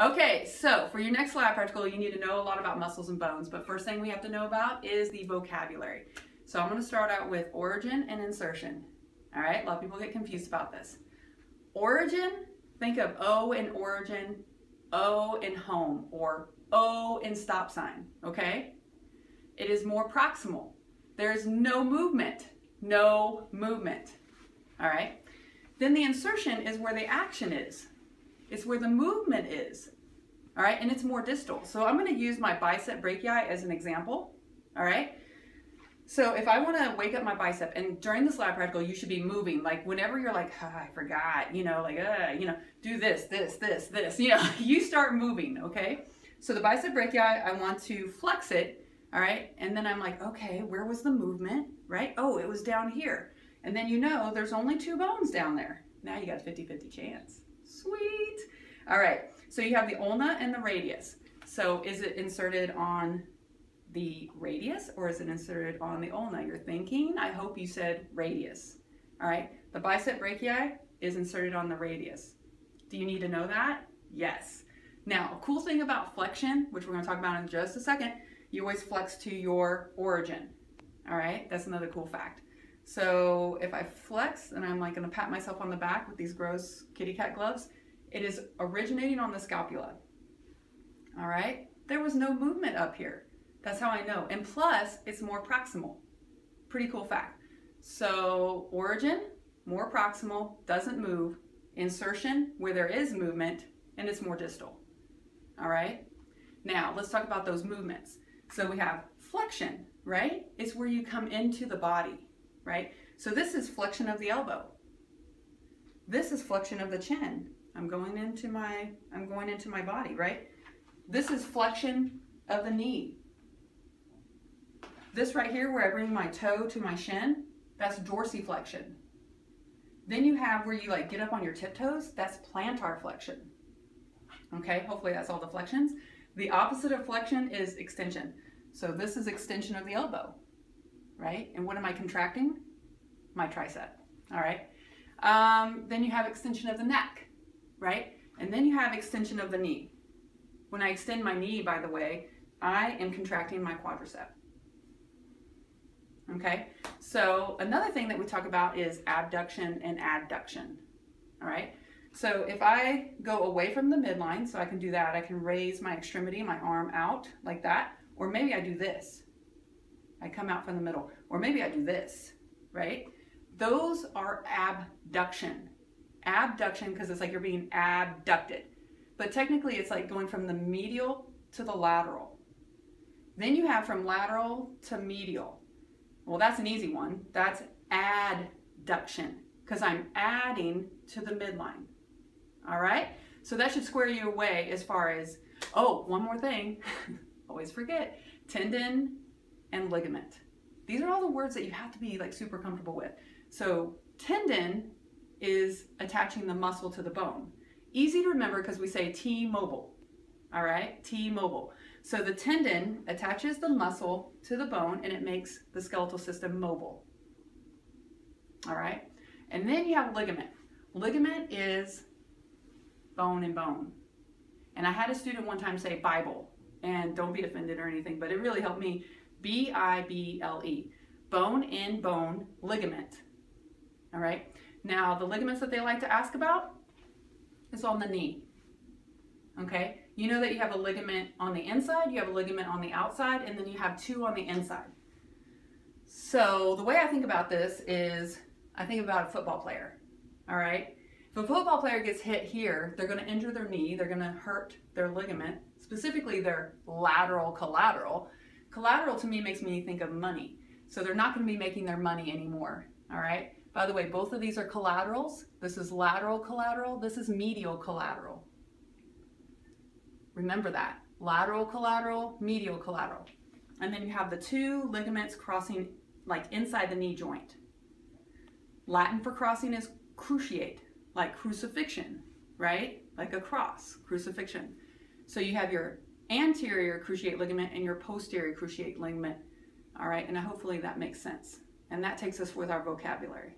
Okay, so for your next lab practical, you need to know a lot about muscles and bones, but first thing we have to know about is the vocabulary. So I'm going to start out with origin and insertion. All right, a lot of people get confused about this. Origin, think of O in origin, O in home, or O in stop sign, okay? It is more proximal. There's no movement, all right? Then the insertion is where the action is. It's where the movement is, all right? And it's more distal. So I'm going to use my bicep brachii as an example, all right? So if I want to wake up my bicep, and during this lab practical, you should be moving. Like whenever you're like, oh, I forgot, do this, you start moving, okay? So the bicep brachii, I want to flex it, all right? And then I'm like, okay, where was the movement, right? Oh, it was down here. And then there's only 2 bones down there. Now you got a 50-50 chance. Sweet. All right, so you have the ulna and the radius. So is it inserted on the radius or is it inserted on the ulna? You're thinking, I hope you said radius. All right, the bicep brachii is inserted on the radius. Do you need to know that? Yes. Now, a cool thing about flexion, which we're going to talk about in just a second, you always flex to your origin. All right, that's another cool fact. So if I flex and I'm like going to pat myself on the back with these gross kitty cat gloves, it is originating on the scapula. All right, there was no movement up here. That's how I know. And plus, it's more proximal. Pretty cool fact. So origin, more proximal, doesn't move. Insertion, where there is movement, and it's more distal. All right? Now, let's talk about those movements. So we have flexion, right? It's where you come into the body, right? So this is flexion of the elbow. This is flexion of the chin. I'm going into my body, right? This is flexion of the knee. This right here, where I bring my toe to my shin, that's dorsiflexion. Then you have where you like get up on your tiptoes, that's plantar flexion. Okay, hopefully that's all the flexions. The opposite of flexion is extension. So this is extension of the elbow, right? And what am I contracting? My tricep, all right? Then you have extension of the neck, right? And then you have extension of the knee. When I extend my knee, by the way, I am contracting my quadricep. Okay, so another thing that we talk about is abduction and adduction, all right? So if I go away from the midline, so I can do that, I can raise my extremity, my arm out like that, or maybe I do this. I come out from the middle, or maybe I do this, right? Those are abduction. Abduction, because it's like you're being abducted. But technically it's like going from the medial to the lateral. Then you have from lateral to medial. Well, that's an easy one. That's adduction, because I'm adding to the midline. All right? So that should square you away as far as, oh, one more thing. Always forget, tendon and ligament. These are all the words that you have to be like super comfortable with. So tendon is attaching the muscle to the bone. Easy to remember because we say T-mobile. All right? T-mobile. So the tendon attaches the muscle to the bone and it makes the skeletal system mobile. All right? And then you have ligament. Ligament is bone and bone. And I had a student one time say Bible, and don't be offended or anything, but it really helped me. B-I-B-L-E. Bone in bone ligament. All right? Now, the ligaments that they like to ask about is on the knee. Okay? You know that you have a ligament on the inside, you have a ligament on the outside, and then you have 2 on the inside. So the way I think about this is, I think about a football player, all right? If a football player gets hit here, they're gonna injure their knee, they're gonna hurt their ligament, specifically their lateral collateral. Collateral to me makes me think of money. So they're not gonna be making their money anymore, all right? By the way, both of these are collaterals. This is lateral collateral, this is medial collateral. Remember that, lateral collateral, medial collateral. And then you have the 2 ligaments crossing like inside the knee joint. Latin for crossing is cruciate, like crucifixion, right? Like a cross, crucifixion. So you have your anterior cruciate ligament and your posterior cruciate ligament, all right? And hopefully that makes sense. And that takes us with our vocabulary.